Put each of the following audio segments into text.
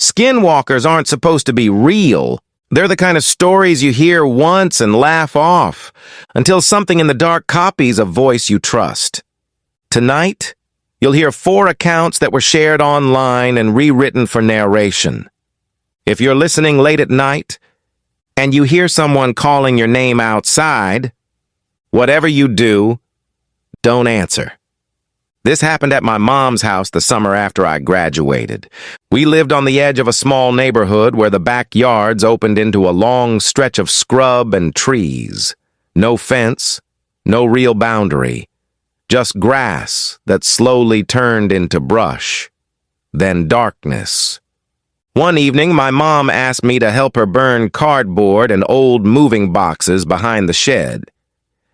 Skinwalkers aren't supposed to be real. They're the kind of stories you hear once and laugh off, until something in the dark copies a voice you trust. Tonight, you'll hear 4 accounts that were shared online and rewritten for narration. If you're listening late at night, and you hear someone calling your name outside, whatever you do, don't answer. This happened at my mom's house the summer after I graduated. We lived on the edge of a small neighborhood where the backyards opened into a long stretch of scrub and trees. No fence, no real boundary. Just grass that slowly turned into brush. Then darkness. One evening, my mom asked me to help her burn cardboard and old moving boxes behind the shed.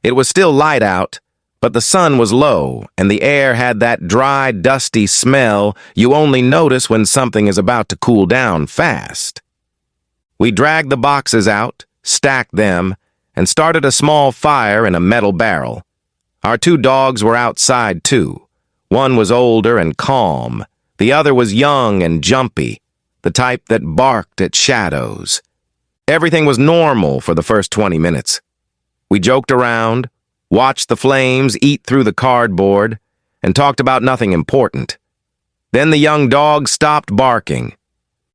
It was still light out, but the sun was low, and the air had that dry, dusty smell you only notice when something is about to cool down fast. We dragged the boxes out, stacked them, and started a small fire in a metal barrel. Our 2 dogs were outside, too. One was older and calm. The other was young and jumpy, the type that barked at shadows. Everything was normal for the first 20 minutes. We joked around, watched the flames eat through the cardboard, and talked about nothing important. Then the young dog stopped barking.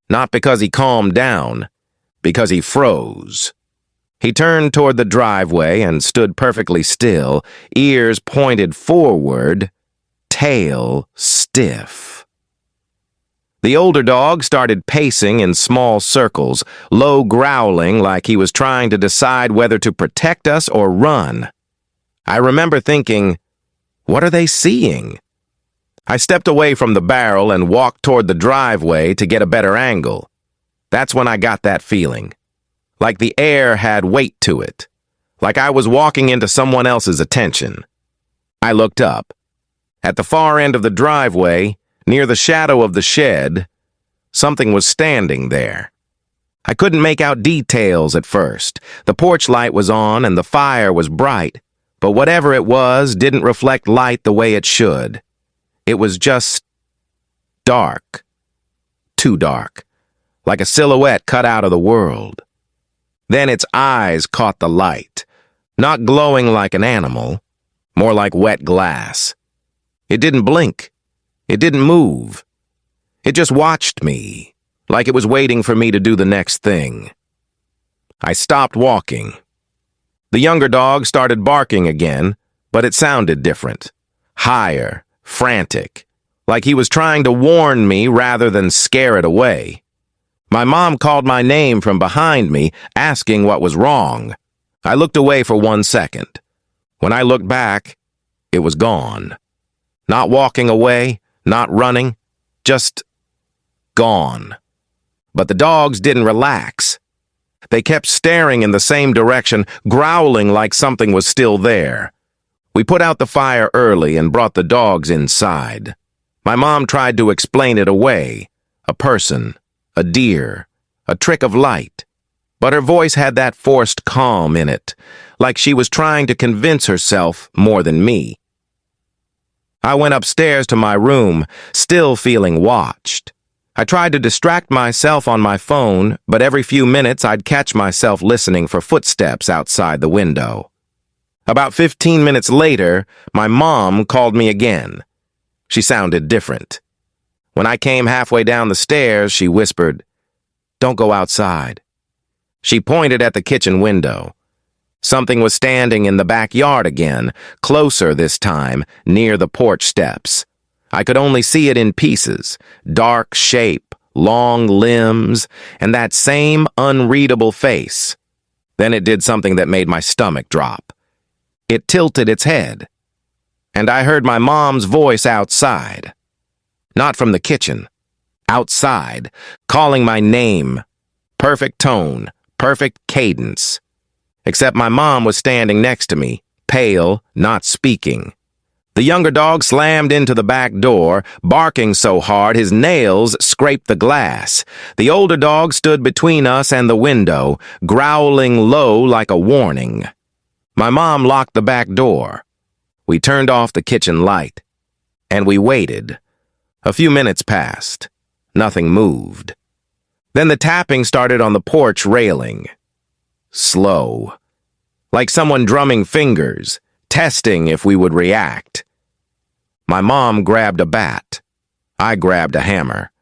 Not because he calmed down, because he froze. He turned toward the driveway and stood perfectly still, ears pointed forward, tail stiff. The older dog started pacing in small circles, low growling like he was trying to decide whether to protect us or run. I remember thinking, what are they seeing? I stepped away from the barrel and walked toward the driveway to get a better angle. That's when I got that feeling. Like the air had weight to it. Like I was walking into someone else's attention. I looked up. At the far end of the driveway, near the shadow of the shed, something was standing there. I couldn't make out details at first. The porch light was on and the fire was bright. But whatever it was didn't reflect light the way it should. It was just dark. Too dark. Like a silhouette cut out of the world. Then its eyes caught the light. Not glowing like an animal. More like wet glass. It didn't blink. It didn't move. It just watched me. Like it was waiting for me to do the next thing. I stopped walking. The younger dog started barking again, but it sounded different. Higher, frantic, like he was trying to warn me rather than scare it away. My mom called my name from behind me, asking what was wrong. I looked away for 1 second. When I looked back, it was gone. Not walking away, not running, just gone. But the dogs didn't relax. They kept staring in the same direction, growling like something was still there. We put out the fire early and brought the dogs inside. My mom tried to explain it away. A person, a deer, a trick of light. But her voice had that forced calm in it, like she was trying to convince herself more than me. I went upstairs to my room, still feeling watched. I tried to distract myself on my phone, but every few minutes I'd catch myself listening for footsteps outside the window. About 15 minutes later, my mom called me again. She sounded different. When I came halfway down the stairs, she whispered, "Don't go outside." She pointed at the kitchen window. Something was standing in the backyard again, closer this time, near the porch steps. I could only see it in pieces, dark shape, long limbs, and that same unreadable face. Then it did something that made my stomach drop. It tilted its head, and I heard my mom's voice outside. Not from the kitchen. Outside, calling my name. Perfect tone, perfect cadence. Except my mom was standing next to me, pale, not speaking. The younger dog slammed into the back door, barking so hard his nails scraped the glass. The older dog stood between us and the window, growling low like a warning. My mom locked the back door. We turned off the kitchen light, and we waited. A few minutes passed. Nothing moved. Then the tapping started on the porch railing. Slow. Like someone drumming fingers, testing if we would react. My mom grabbed a bat. I grabbed a hammer.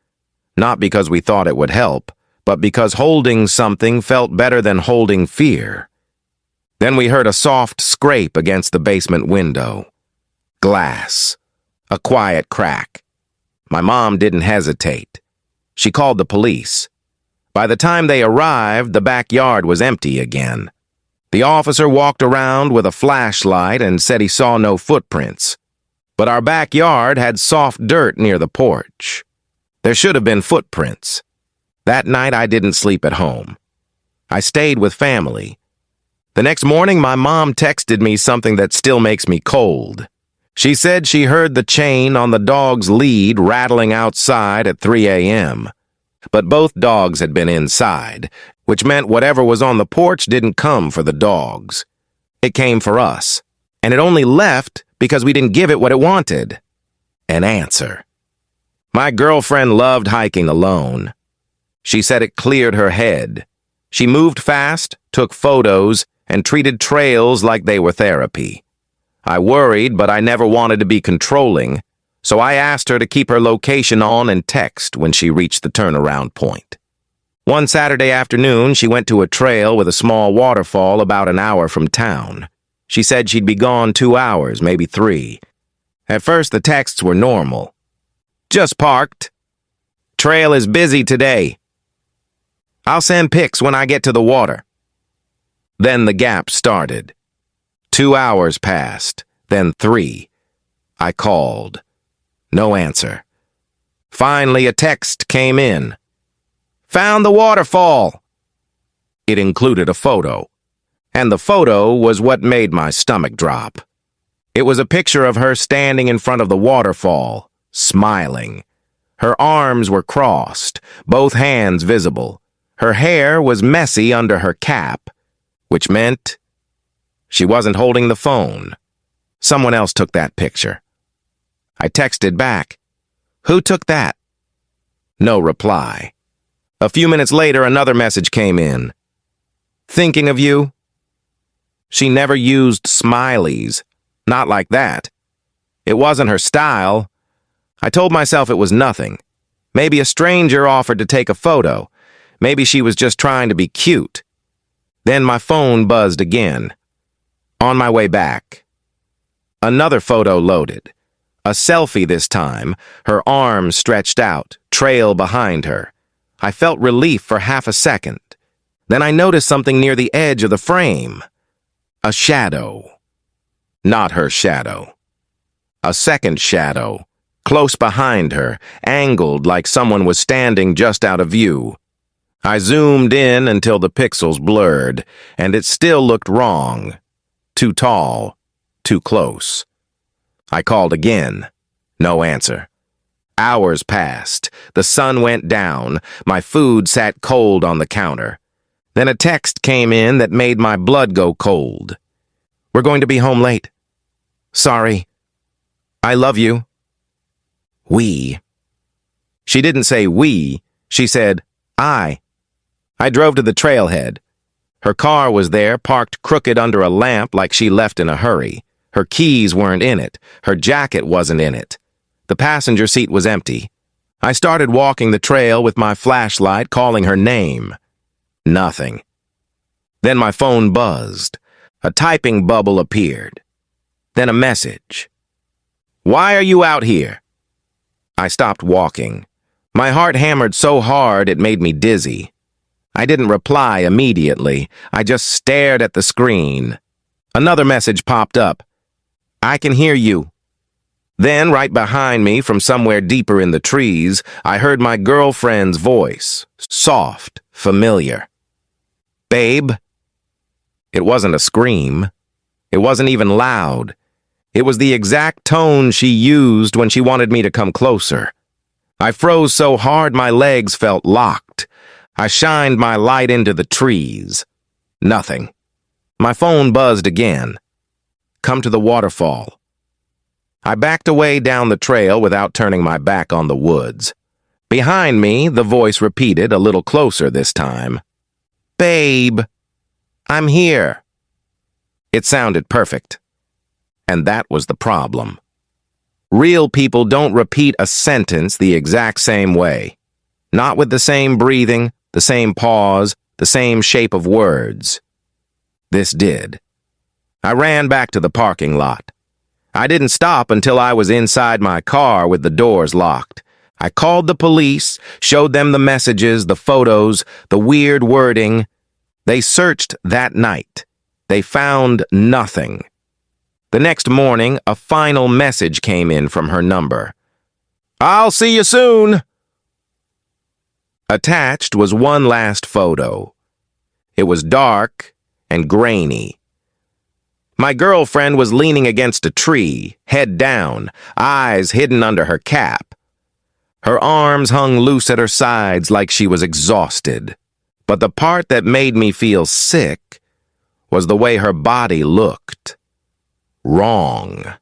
Not because we thought it would help, but because holding something felt better than holding fear. Then we heard a soft scrape against the basement window. Glass. A quiet crack. My mom didn't hesitate. She called the police. By the time they arrived, the backyard was empty again. The officer walked around with a flashlight and said he saw no footprints. But our backyard had soft dirt near the porch. There should have been footprints. That night I didn't sleep at home. I stayed with family. The next morning my mom texted me something that still makes me cold. She said she heard the chain on the dog's lead rattling outside at 3 a.m. But both dogs had been inside, which meant whatever was on the porch didn't come for the dogs. It came for us, and it only left because we didn't give it what it wanted. An answer. My girlfriend loved hiking alone. She said it cleared her head. She moved fast, took photos, and treated trails like they were therapy. I worried, but I never wanted to be controlling, so I asked her to keep her location on and text when she reached the turnaround point. One Saturday afternoon, she went to a trail with a small waterfall about an hour from town. She said she'd be gone 2 hours, maybe 3. At first, the texts were normal. Just parked. Trail is busy today. I'll send pics when I get to the water. Then the gap started. 2 hours passed, then 3. I called. No answer. Finally, a text came in. Found the waterfall. It included a photo. And the photo was what made my stomach drop. It was a picture of her standing in front of the waterfall, smiling. Her arms were crossed, both hands visible. Her hair was messy under her cap, which meant she wasn't holding the phone. Someone else took that picture. I texted back, "Who took that?" No reply. A few minutes later, another message came in. "Thinking of you." She never used smileys. Not like that. It wasn't her style. I told myself it was nothing. Maybe a stranger offered to take a photo. Maybe she was just trying to be cute. Then my phone buzzed again. On my way back. Another photo loaded. A selfie this time, her arms stretched out, trail behind her. I felt relief for half a second. Then I noticed something near the edge of the frame. A shadow. Not her shadow. A second shadow, close behind her, angled like someone was standing just out of view. I zoomed in until the pixels blurred, and it still looked wrong. Too tall, too close. I called again. No answer. Hours passed. The sun went down. My food sat cold on the counter. Then a text came in that made my blood go cold. "We're going to be home late. Sorry. I love you. We." She didn't say we. She said, I. I drove to the trailhead. Her car was there, parked crooked under a lamp like she left in a hurry. Her keys weren't in it. Her jacket wasn't in it. The passenger seat was empty. I started walking the trail with my flashlight, calling her name. Nothing. Then my phone buzzed. A typing bubble appeared. Then a message. "Why are you out here?" I stopped walking. My heart hammered so hard it made me dizzy. I didn't reply immediately. I just stared at the screen. Another message popped up. "I can hear you." Then, right behind me, from somewhere deeper in the trees, I heard my girlfriend's voice, soft, familiar. "Babe?" It wasn't a scream. It wasn't even loud. It was the exact tone she used when she wanted me to come closer. I froze so hard my legs felt locked. I shined my light into the trees. Nothing. My phone buzzed again. "Come to the waterfall." I backed away down the trail without turning my back on the woods. Behind me, the voice repeated, a little closer this time. "Babe, I'm here." It sounded perfect. And that was the problem. Real people don't repeat a sentence the exact same way. Not with the same breathing, the same pause, the same shape of words. This did. I ran back to the parking lot. I didn't stop until I was inside my car with the doors locked. I called the police, showed them the messages, the photos, the weird wording. They searched that night. They found nothing. The next morning, a final message came in from her number. "I'll see you soon." Attached was one last photo. It was dark and grainy. My girlfriend was leaning against a tree, head down, eyes hidden under her cap. Her arms hung loose at her sides like she was exhausted. But the part that made me feel sick was the way her body looked. Wrong.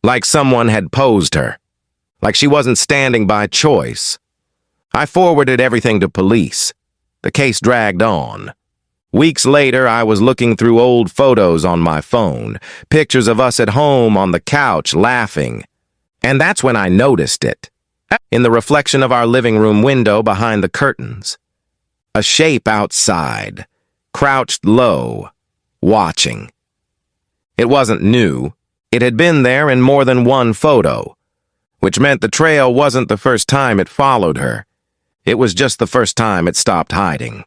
Like someone had posed her. Like she wasn't standing by choice. I forwarded everything to police. The case dragged on. Weeks later, I was looking through old photos on my phone, pictures of us at home on the couch laughing. And that's when I noticed it. In the reflection of our living room window behind the curtains. A shape outside, crouched low, watching. It wasn't new. It had been there in more than one photo, which meant the trail wasn't the first time it followed her. It was just the first time it stopped hiding.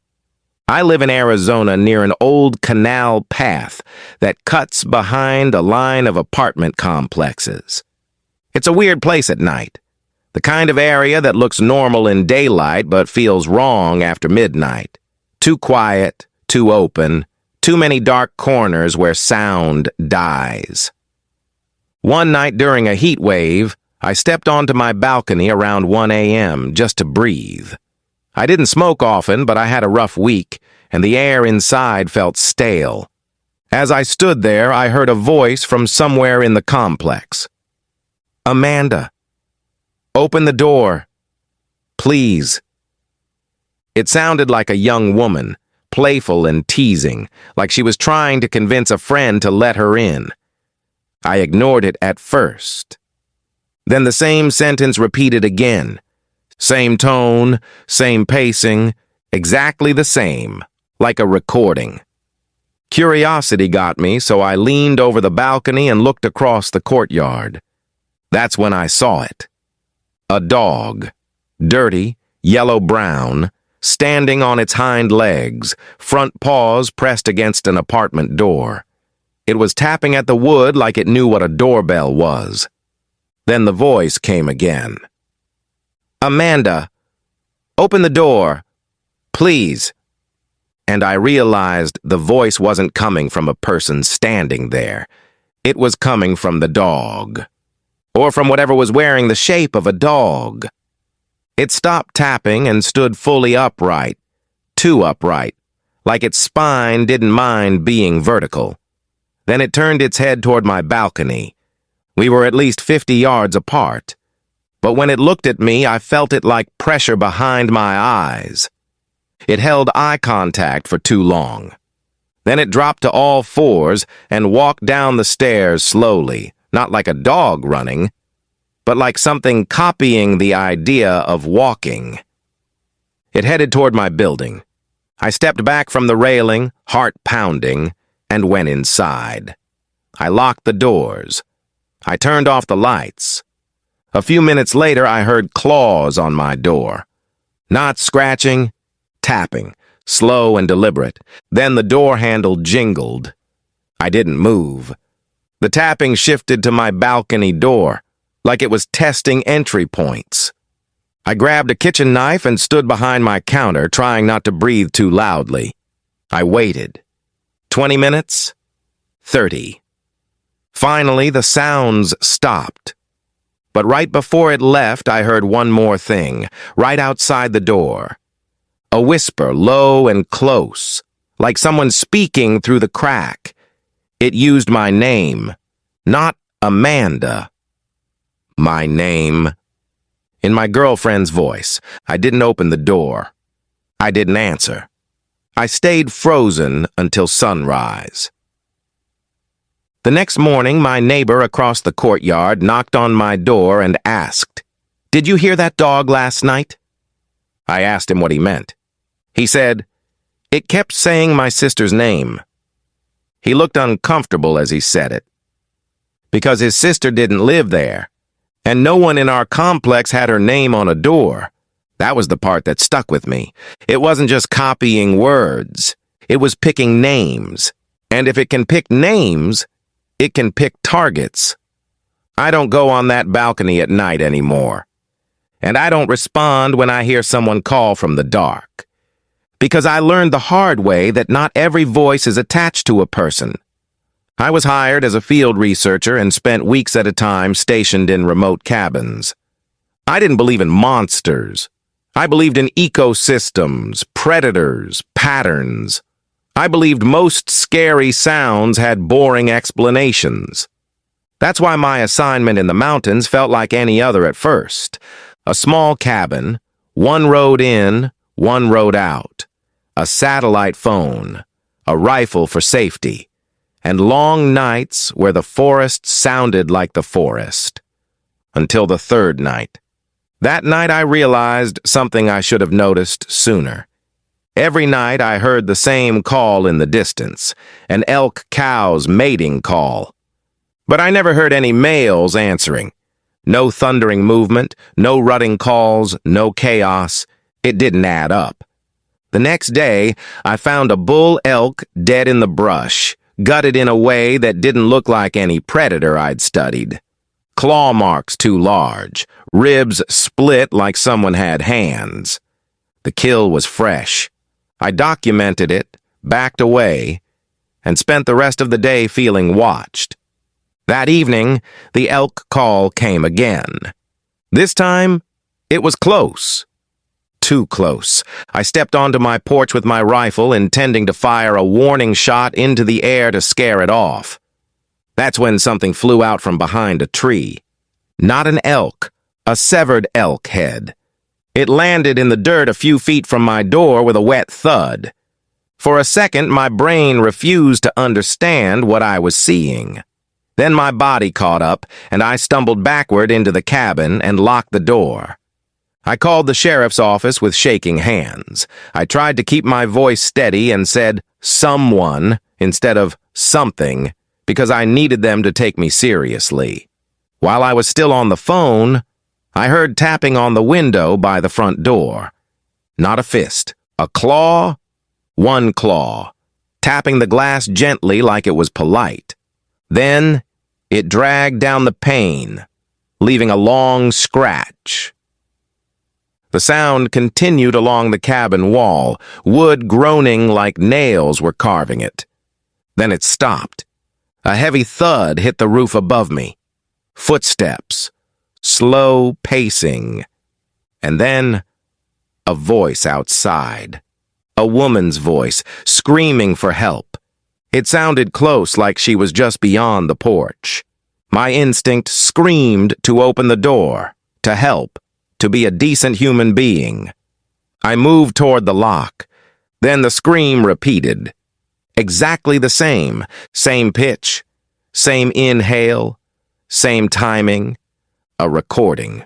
I live in Arizona near an old canal path that cuts behind a line of apartment complexes. It's a weird place at night. The kind of area that looks normal in daylight but feels wrong after midnight. Too quiet, too open, too many dark corners where sound dies. One night during a heat wave, I stepped onto my balcony around 1 a.m. just to breathe. I didn't smoke often, but I had a rough week, and the air inside felt stale. As I stood there, I heard a voice from somewhere in the complex. "Amanda, open the door. Please." It sounded like a young woman, playful and teasing, like she was trying to convince a friend to let her in. I ignored it at first. Then the same sentence repeated again. Same tone, same pacing, exactly the same, like a recording. Curiosity got me, so I leaned over the balcony and looked across the courtyard. That's when I saw it. A dog, dirty, yellow-brown, standing on its hind legs, front paws pressed against an apartment door. It was tapping at the wood like it knew what a doorbell was. Then the voice came again. "Amanda, open the door, please." And I realized the voice wasn't coming from a person standing there. It was coming from the dog. Or from whatever was wearing the shape of a dog. It stopped tapping and stood fully upright, too upright, like its spine didn't mind being vertical. Then it turned its head toward my balcony. We were at least 50 yards apart. But when it looked at me, I felt it like pressure behind my eyes. It held eye contact for too long. Then it dropped to all fours and walked down the stairs slowly, not like a dog running, but like something copying the idea of walking. It headed toward my building. I stepped back from the railing, heart pounding, and went inside. I locked the doors. I turned off the lights. A few minutes later, I heard claws on my door. Not scratching, tapping, slow and deliberate. Then the door handle jingled. I didn't move. The tapping shifted to my balcony door, like it was testing entry points. I grabbed a kitchen knife and stood behind my counter, trying not to breathe too loudly. I waited. 20 minutes? 30. Finally, the sounds stopped. But right before it left, I heard one more thing, right outside the door. A whisper, low and close, like someone speaking through the crack. It used my name, not Amanda. My name. in my girlfriend's voice. I didn't open the door. I didn't answer. I stayed frozen until sunrise. The next morning, my neighbor across the courtyard knocked on my door and asked, "Did you hear that dog last night?" I asked him what he meant. He said, "It kept saying my sister's name." He looked uncomfortable as he said it, because his sister didn't live there, and no one in our complex had her name on a door. That was the part that stuck with me. It wasn't just copying words. It was picking names. And if it can pick names, it can pick targets. I don't go on that balcony at night anymore. And I don't respond when I hear someone call from the dark. Because I learned the hard way that not every voice is attached to a person. I was hired as a field researcher and spent weeks at a time stationed in remote cabins. I didn't believe in monsters. I believed in ecosystems, predators, patterns. I believed most scary sounds had boring explanations. That's why my assignment in the mountains felt like any other at first. A small cabin, one road in, one road out. A satellite phone, a rifle for safety, and long nights where the forest sounded like the forest. Until the third night. That night I realized something I should have noticed sooner. Every night I heard the same call in the distance, an elk cow's mating call. But I never heard any males answering. No thundering movement, no rutting calls, no chaos. It didn't add up. The next day, I found a bull elk dead in the brush, gutted in a way that didn't look like any predator I'd studied. Claw marks too large, ribs split like someone had hands. The kill was fresh. I documented it, backed away, and spent the rest of the day feeling watched. That evening, the elk call came again. This time, it was close. Too close. I stepped onto my porch with my rifle, intending to fire a warning shot into the air to scare it off. That's when something flew out from behind a tree. Not an elk, a severed elk head. It landed in the dirt a few feet from my door with a wet thud. For a second, my brain refused to understand what I was seeing. Then my body caught up, and I stumbled backward into the cabin and locked the door. I called the sheriff's office with shaking hands. I tried to keep my voice steady and said, "someone," instead of "something," because I needed them to take me seriously. While I was still on the phone, I heard tapping on the window by the front door. Not a fist, a claw, one claw, tapping the glass gently like it was polite. Then it dragged down the pane, leaving a long scratch. The sound continued along the cabin wall, wood groaning like nails were carving it. Then it stopped. A heavy thud hit the roof above me. Footsteps, slow pacing, and then a voice outside. A woman's voice, screaming for help. It sounded close, like she was just beyond the porch. My instinct screamed to open the door, to help, to be a decent human being. I moved toward the lock. Then the scream repeated. Exactly the same pitch, same inhale, same timing, a recording.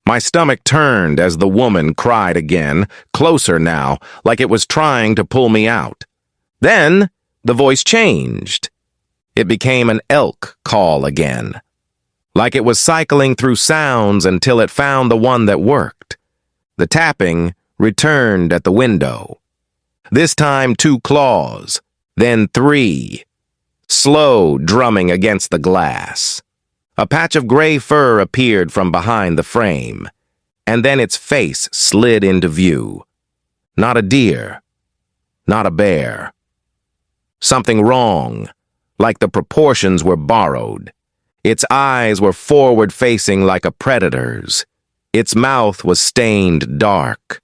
My stomach turned as the woman cried again, closer now, like it was trying to pull me out. Then the voice changed. It became an elk call again. Like it was cycling through sounds until it found the one that worked. The tapping returned at the window. This time 2 claws, then 3. Slow drumming against the glass. A patch of gray fur appeared from behind the frame, and then its face slid into view. Not a deer, not a bear. Something wrong, like the proportions were borrowed. Its eyes were forward-facing like a predator's. Its mouth was stained dark.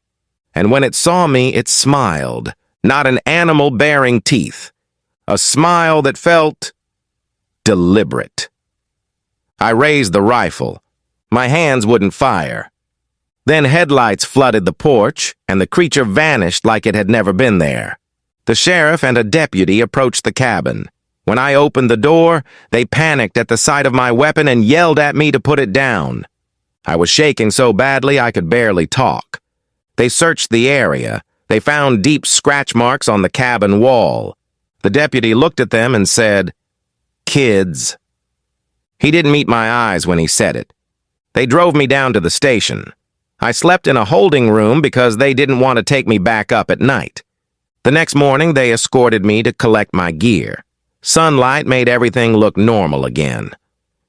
And when it saw me, it smiled, not an animal bearing teeth. A smile that felt deliberate. I raised the rifle. My hands wouldn't fire. Then headlights flooded the porch, and the creature vanished like it had never been there. The sheriff and a deputy approached the cabin. When I opened the door, they panicked at the sight of my weapon and yelled at me to put it down. I was shaking so badly I could barely talk. They searched the area. They found deep scratch marks on the cabin wall. The deputy looked at them and said, "Kids." He didn't meet my eyes when he said it. They drove me down to the station. I slept in a holding room because they didn't want to take me back up at night. The next morning, they escorted me to collect my gear. Sunlight made everything look normal again.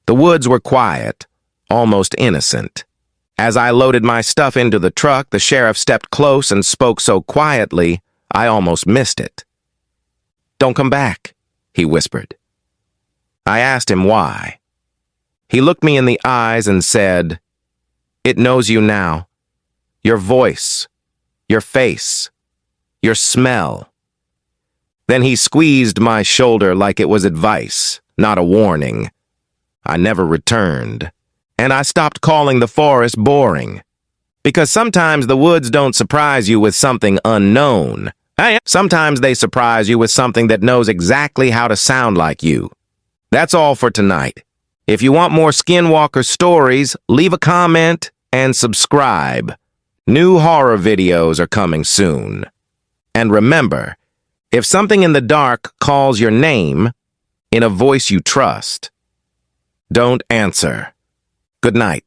The woods were quiet, almost innocent. As I loaded my stuff into the truck, the sheriff stepped close and spoke so quietly, I almost missed it. "Don't come back," he whispered. I asked him why. He looked me in the eyes and said, "It knows you now. Your voice, your face, your smell." Then he squeezed my shoulder like it was advice, not a warning. I never returned, and I stopped calling the forest boring. Because sometimes the woods don't surprise you with something unknown. Sometimes they surprise you with something that knows exactly how to sound like you. That's all for tonight. If you want more Skinwalker stories, leave a comment and subscribe. New horror videos are coming soon. And remember, if something in the dark calls your name in a voice you trust, don't answer. Good night.